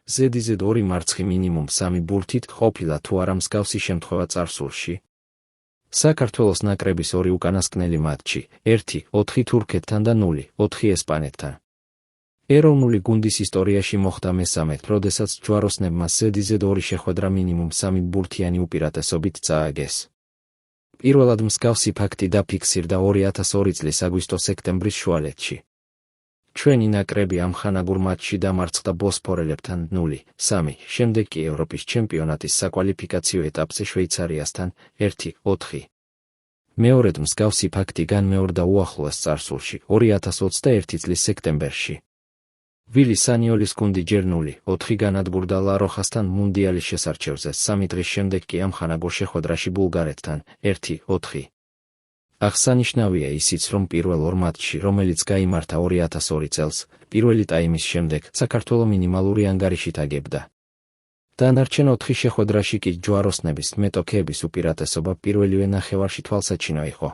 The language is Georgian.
ზედიზედ 2 მარცხი მინიმუმ 3 ბურთით ყოფილა თუ არა მსგავსი შემთხვევა წარსულში. საქართველოს ნაკრების 2 უკანასკნელი მატჩი, 1-4 თურქეთთან და 0-4 ესპანეთთან. ეროვნული გუნდის ისტორიაში მოხდა მესამედ, როდესაც ჯვაროსნებმა ზედიზედ 2 შეხვედრა მინიმუმ 3 ბურთიანი უპირატესობით წააგეს. პირველად მსგავსი ფაქტი დაფიქსირდა 2002 წლის აგვისტო-სექტემბრის შუალედში. ჩვენი ნაკრები ამხანაგურ მატჩში დამარცხდა ბოსფორელებთან 0-3, შემდეგ კი ევროპის ჩემპიონატის საკვალიფიკაციო ეტაპზე შვეიცარიასთან 1-4. მეორედ მსგავსი ფაქტი განმეორდა უახლოეს წარსულში 2021 წლის სექტემბერში. ვილი სანიოლის გუნდი ჯერ 0-4 განადგურდა ლა-როხასთან მუნდიალის შესარჩევზე, 3 დღის შემდეგ კი ამხანაგურ შეხვედრაში ბულგარეთთან 1-4. აღსანიშნავია ისიც, რომ პირველ 2 მატჩში, რომელიც გაიმართა 2002 წელს, პირველი ტაიმის შემდეგ საქართველო მინიმალური ანგარიშით აგებდა. დანარჩენ 4 შეხვედრაში კი ჯვაროსნების მეტოქეების უპირატესობა პირველივე ნახევარში თვალსაჩინო იყო.